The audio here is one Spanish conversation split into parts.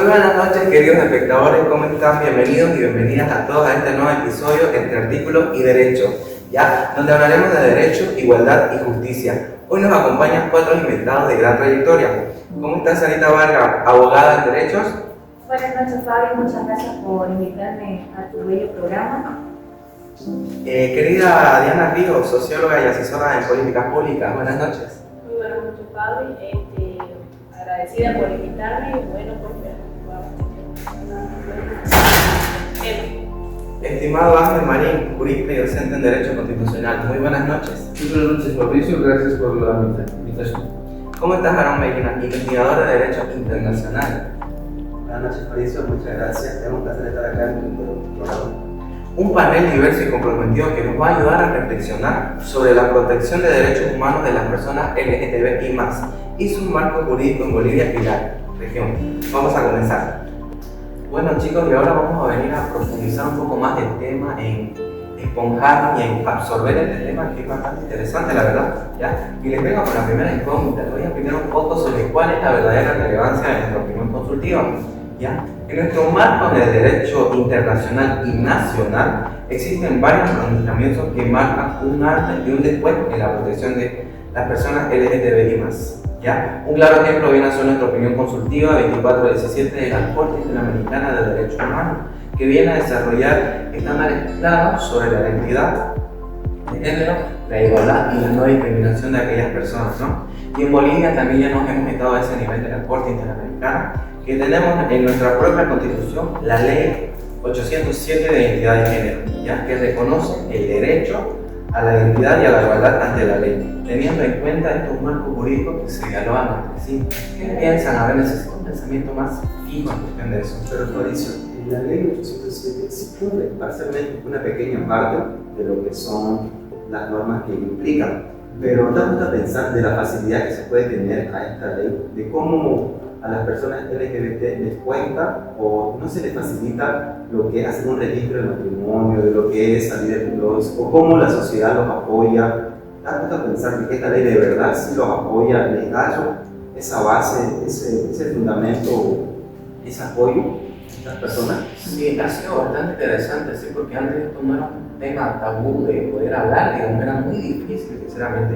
buenas noches, queridos espectadores, ¿cómo están? Bienvenidos y bienvenidas a todos a este nuevo episodio entre artículos y derecho, ¿ya? Donde hablaremos de derecho, igualdad y justicia. Hoy nos acompañan 4 invitados de gran trayectoria. ¿Cómo está Sarita Vargas, abogada en derechos? Buenas noches, Fabio, muchas gracias por invitarme a tu bello programa. Querida Diana Ríos, socióloga y asesora en políticas públicas, buenas noches. Muy buenas noches, Fabio. Agradecida por invitarme y bueno, pues Estimado Ángel Marín, jurista y docente en Derecho Constitucional, muy buenas noches. Muy buenas noches, Fabricio, gracias por la invitación. ¿Cómo estás, Aaron Medina, investigador de Derecho Internacional? Buenas noches, Fabricio, muchas gracias. Es un placer estar acá en tu programa. Un panel diverso y comprometido que nos va a ayudar a reflexionar sobre la protección de derechos humanos de las personas LGTBI+, y su marco jurídico en Bolivia y la región. Vamos a comenzar. Bueno, chicos, y ahora vamos a venir a profundizar un poco más del tema, en esponjar y en absorber este tema, que es bastante interesante, la verdad, ¿ya? Y les vengo con la primera incógnita. Les voy a explicar un poco sobre cuál es la verdadera relevancia de nuestra opinión consultiva, ¿ya? En nuestro marco de derecho internacional y nacional existen varios pronunciamientos que marcan un antes y un después en la protección de las personas LGTBI+. ¿Ya? Un claro ejemplo viene a ser nuestra opinión consultiva 2417 de la Corte Interamericana de Derechos Humanos, que viene a desarrollar estándares claros sobre la identidad de género, la igualdad y la no discriminación de aquellas personas, ¿no? Y en Bolivia también ya nos hemos estado a ese nivel de la Corte Interamericana, que tenemos en nuestra propia Constitución la Ley 807 de Identidad de Género, ¿ya? Que reconoce el derecho a la identidad y a la igualdad ante la ley, teniendo en cuenta estos marcos jurídicos que se dialogan entre sí. ¿Qué piensan? A ver, necesito un pensamiento más fijo en cuestión de eso. Pero, Fabricio, en la ley 807 sí cubre parcialmente una pequeña parte de lo que son las normas que implican, pero damos a pensar de la facilidad que se puede tener a esta ley, de cómo a las personas LGBT les cuenta o no se les facilita lo que es hacer un registro de matrimonio, de lo que es salir de closet, o cómo la sociedad los apoya. Damos a pensar que esta ley de verdad sí los apoya, les da esa base, ese fundamento, ese apoyo a estas personas. Sí, ha sido bastante interesante, sí, porque antes esto no era un tema tabú de poder hablar, digamos, era muy difícil, sinceramente.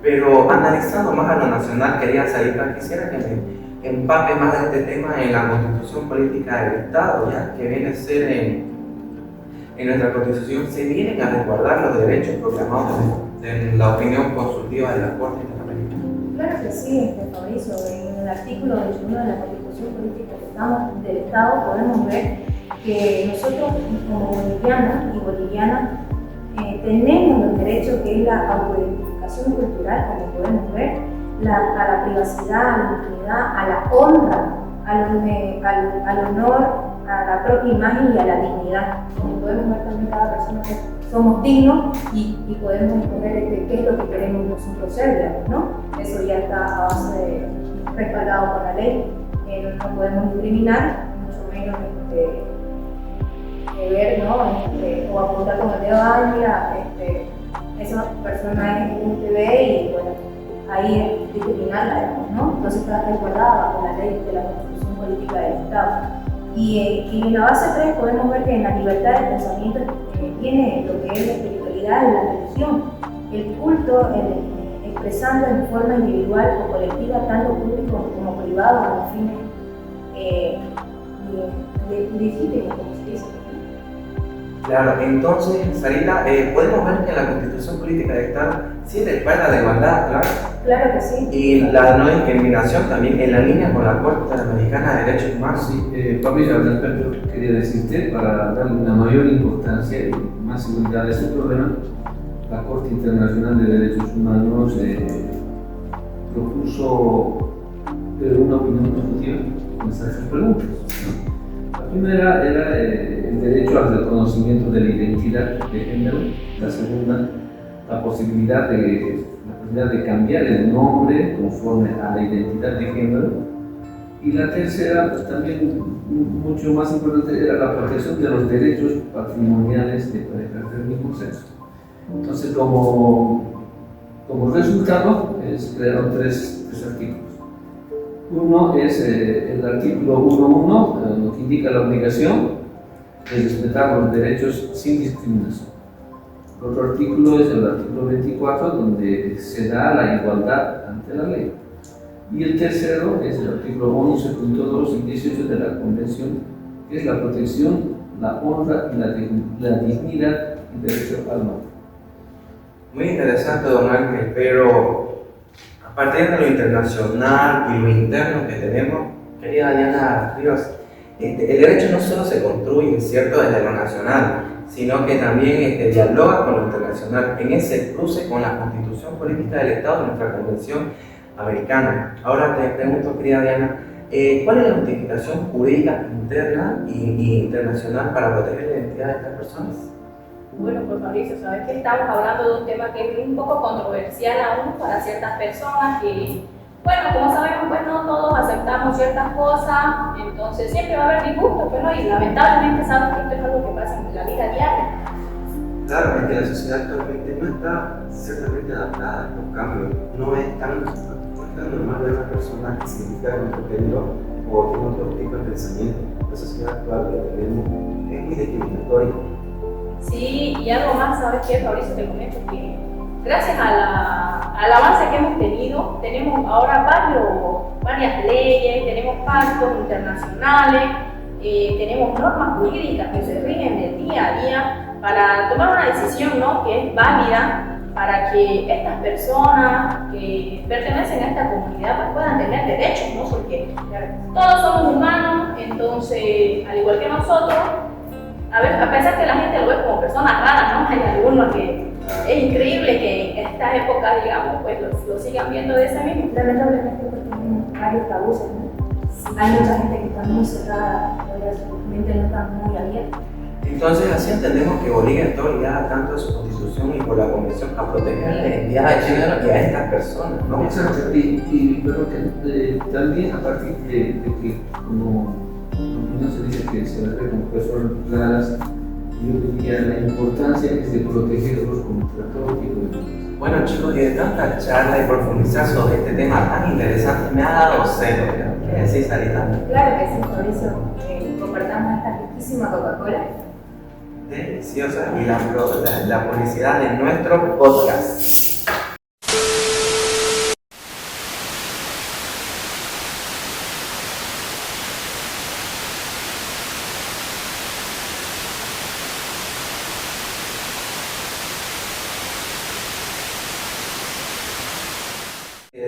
Pero analizando más a lo nacional, quisiera que me empape más de este tema en la Constitución Política del Estado, ¿ya? Que viene a ser en nuestra Constitución, se vienen a resguardar los derechos proclamados en la opinión consultiva de la Corte Interamericana. Claro que sí, Fabricio. En el artículo 21 de la Constitución Política del Estado podemos ver que nosotros como bolivianos y bolivianas tenemos los derechos que es la autoidentificación cultural, como podemos ver, a la privacidad, a la intimidad, a la honra, al honor, a la propia imagen y a la dignidad. Como podemos ver también cada persona que somos dignos y podemos escoger qué es lo que queremos nosotros ser, digamos, ¿no? Eso ya está a base de respaldado por la ley. No podemos discriminar, mucho menos ver, ¿no? O apuntar con el dedo, mira, esa persona es un TV y bueno, ahí discriminarla, digamos, ¿no? Entonces está resguardada bajo la ley de la Constitución Política del Estado. Y en la base 3 podemos ver que en la libertad de pensamiento tiene lo que es la espiritualidad y la religión, el culto, expresando en forma individual o colectiva, tanto público como privado, a los fines legítimos, como se dice. Claro, entonces, Sarita, podemos ver que la Constitución Política del Estado sí respalda la igualdad, claro. Claro que sí. Y la no discriminación también en la línea con la Corte Interamericana de Derechos Humanos. Sí, Fabricio, al respecto quería decirte, para darle una mayor importancia y más seguridad a ese problema, la Corte Internacional de Derechos Humanos propuso una opinión consultiva con estas preguntas, ¿no? La primera era el derecho al reconocimiento de la identidad de género, la segunda, la posibilidad de cambiar el nombre conforme a la identidad de género, y la tercera, pues, también mucho más importante, era la protección de los derechos patrimoniales de parejas del mismo sexo. Entonces, como resultado, se crearon tres artículos. Uno es el artículo 1.1, lo que indica la obligación de respetar los derechos sin discriminación. El otro artículo es el artículo 24, donde se da la igualdad ante la ley. Y el tercero es el artículo 11.2 y 18 de la Convención, que es la protección, la honra y la dignidad y derecho al honor. Muy interesante, don Ángel, pero a partir de lo internacional y lo interno que tenemos, querida Diana Rivas, el derecho no solo se construye, ¿cierto?, desde lo nacional, sino que también dialoga con lo internacional, en ese cruce con la Constitución Política del Estado de nuestra Convención Americana. Ahora te pregunto, querida Diana, ¿cuál es la justificación jurídica interna y internacional para proteger la identidad de estas personas? Bueno, pues Fabricio, sabes que estamos hablando de un tema que es un poco controversial aún para ciertas personas que, bueno, como sabemos, pues no todos aceptamos ciertas cosas, entonces siempre va a haber disgustos, pero y lamentablemente sabes que esto es algo que pasa en la vida diaria. Claro, es que la sociedad actualmente no está ciertamente adaptada a estos cambios. No es tan normal ver a una persona que se identifica con otro género o tiene otro tipo de pensamiento. La sociedad actual que tenemos es muy discriminatoria. Sí, y algo más, ¿sabes qué, Fabricio? Te comento que gracias al avance que hemos tenido, tenemos ahora varias leyes, tenemos pactos internacionales, tenemos normas jurídicas que se rigen del día a día para tomar una decisión, ¿no?, que es válida para que estas personas que pertenecen a esta comunidad pues, puedan tener derechos, ¿no? Porque todos somos humanos, entonces, al igual que nosotros, a pesar que la gente lo ve como personas raras, ¿no? Hay algunos que es increíble que en estas épocas, digamos, pues lo sigan viendo de ese mismo. Lamentablemente pues tenemos varios tabúes, ¿no? Hay mucha gente que está muy cerrada, su mente no está muy abierta. Entonces, así entendemos que Bolivia está obligada tanto a su constitución y por la convención a proteger la identidad de género y a estas personas, ¿no? Exacto, pero que también a partir de que como no se dice que se ve como personas raras, yo diría la importancia es de protegerlos contra todo tipo de cosas. Bueno, chicos, y de tanta charla y profundizar sobre este tema tan interesante, me ha dado celo, ¿no? ¿Qué decís, Sarita? Claro que sí, por eso compartamos esta riquísima Coca-Cola. Deliciosa y la publicidad de nuestro podcast.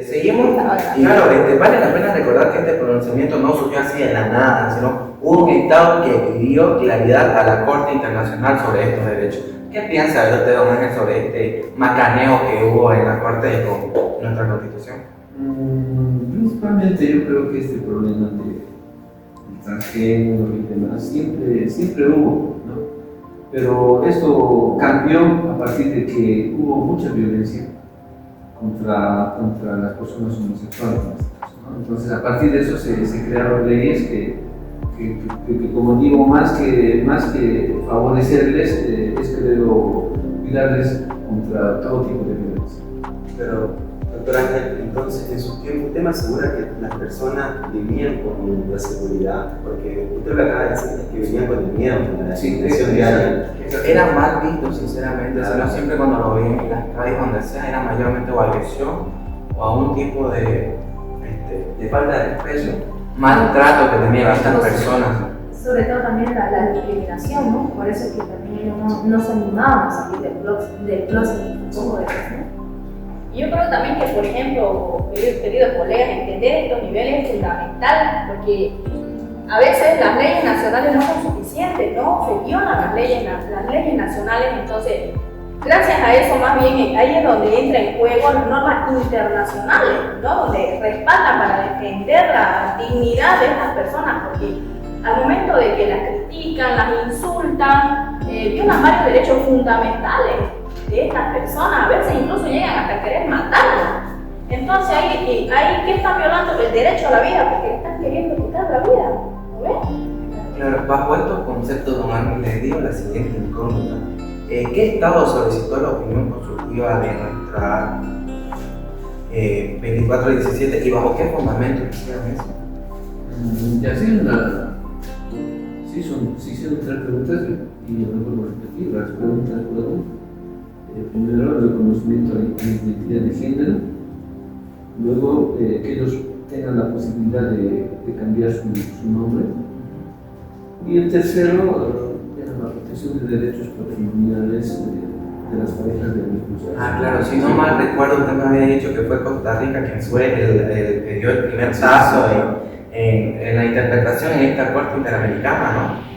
Seguimos, y claro, vale la pena recordar que este pronunciamiento no surgió así de la nada, sino hubo un Estado que pidió claridad a la Corte Internacional sobre estos derechos. ¿Qué piensa usted, don Ángel, sobre este macaneo que hubo en la Corte con nuestra Constitución? Principalmente yo creo que este problema de transgénero y demás siempre hubo, ¿no? Pero esto cambió a partir de que hubo mucha violencia contra las personas homosexuales, ¿no? Entonces a partir de eso se crearon leyes que como digo, más que favorecerles, es creo cuidarles contra todo tipo de violencia. Pero, doctor Ángel, entonces en su tiempo, ¿usted me asegura que las personas vivían con la seguridad? Porque usted lo que acaba de decir es que vivían con el miedo, con la discriminación diaria. Era mal visto, sinceramente, sino siempre cuando lo veían en las calles, donde sea, era mayormente o agresión o a un tipo de falta de respeto, maltrato que tenían estas personas. Sobre todo también la discriminación, ¿no? Por eso es que también no se animaban a salir del closet un poco de eso, ¿no? Yo creo también que, por ejemplo, queridos colegas, entender estos niveles es fundamental, porque a veces las leyes nacionales no son suficientes, ¿no? Se violan las leyes nacionales, entonces, gracias a eso, más bien, ahí es donde entra en juego las normas internacionales, ¿no? Donde respaldan para defender la dignidad de estas personas, porque al momento de que las critican, las insultan, violan varios derechos fundamentales de estas personas, a veces incluso llegan hasta querer matarlas. Entonces, ahí ¿qué están violando? El derecho a la vida, porque le están queriendo quitar la vida, ¿no ves? Claro, bajo estos conceptos, don Ángel, les digo la siguiente incógnita. ¿Qué Estado solicitó la opinión consultiva de 2417 y bajo qué fundamento hicieron eso? Ya se hicieron 3 preguntas y yo me vuelvo a repetir las preguntas por uno. Primero, el reconocimiento a la identidad de género, luego que ellos tengan la posibilidad de cambiar su nombre, y el tercero, la protección de derechos patrimoniales de las parejas del mismo sexo. Claro, si no mal recuerdo, usted me había dicho que fue Costa Rica quien fue el que dio el primer paso en la interpretación en esta Corte Interamericana, ¿no?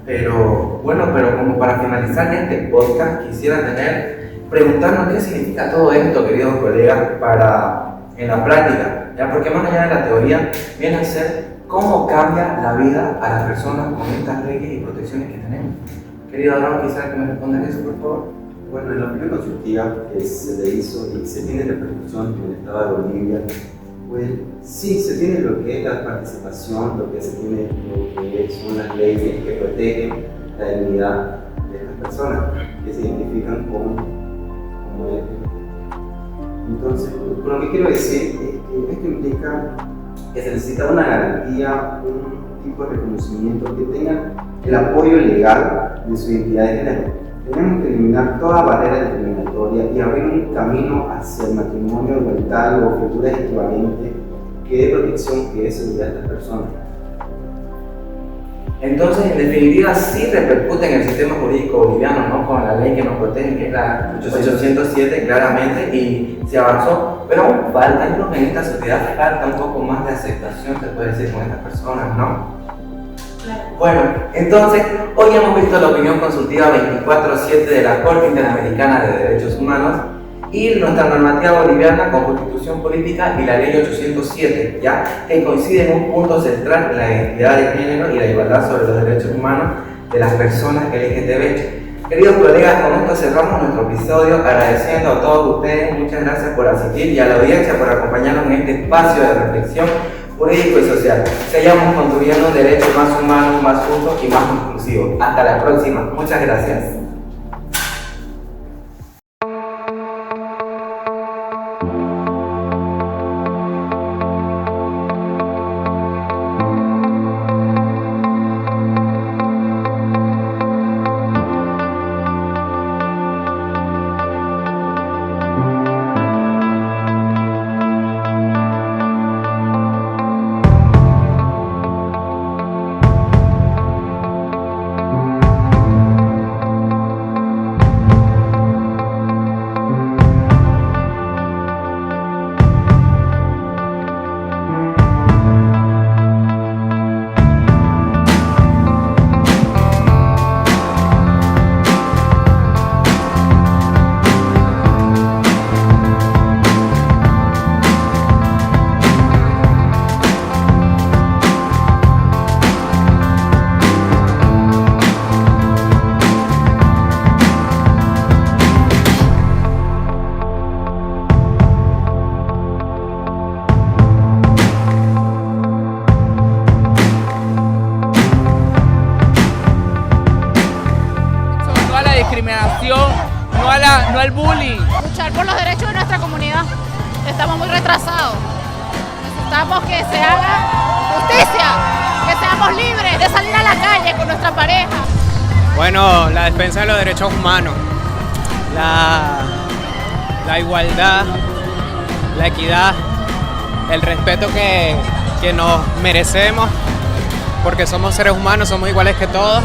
Pero como para finalizar este podcast, quisiera preguntarnos qué significa todo esto, queridos colegas, en la práctica, ¿ya? Porque más allá de la teoría, viene a ser cómo cambia la vida a las personas con estas leyes y protecciones que tenemos. Querido Abraham, quisiera que me respondan eso, por favor. Bueno, en la opinión consultiva que se le hizo y se tiene repercusión en el Estado de Bolivia, pues sí, se tiene lo que es la participación, lo que se tiene lo que son las leyes que protegen la dignidad de estas personas que se identifican como LGBT. Entonces, lo que quiero decir es que esto implica que se necesita una garantía, un tipo de reconocimiento que tenga el apoyo legal de su identidad de género. Tenemos que eliminar toda barrera discriminatoria y abrir un camino hacia el matrimonio igualitario o figuras equivalentes que dé protección, que dé seguridad a estas personas. Entonces, en definitiva, sí repercute en el sistema jurídico boliviano, ¿no? Con la ley que nos protege, que es la 807, claramente, y se avanzó. Pero aún falta, yo creo que en esta sociedad falta un poco más de aceptación, se puede decir, con estas personas, ¿no? Bueno, entonces, hoy hemos visto la opinión consultiva 24/7 de la Corte Interamericana de Derechos Humanos y nuestra normativa boliviana con Constitución Política y la Ley 807, ¿ya? Que coinciden en un punto central en la identidad de género y la igualdad sobre los derechos humanos de las personas LGTB. Queridos colegas, con esto cerramos nuestro episodio, agradeciendo a todos ustedes, muchas gracias por asistir y a la audiencia por acompañarnos en este espacio de reflexión jurídico y social. Seguimos construyendo un derecho más humano, más justo y más inclusivo. Hasta la próxima. Muchas gracias. No al bullying. Luchar por los derechos de nuestra comunidad. Estamos muy retrasados. Necesitamos que se haga justicia, que seamos libres de salir a la calle con nuestra pareja. Bueno, la defensa de los derechos humanos, la igualdad, la equidad, el respeto que nos merecemos, porque somos seres humanos, somos iguales que todos.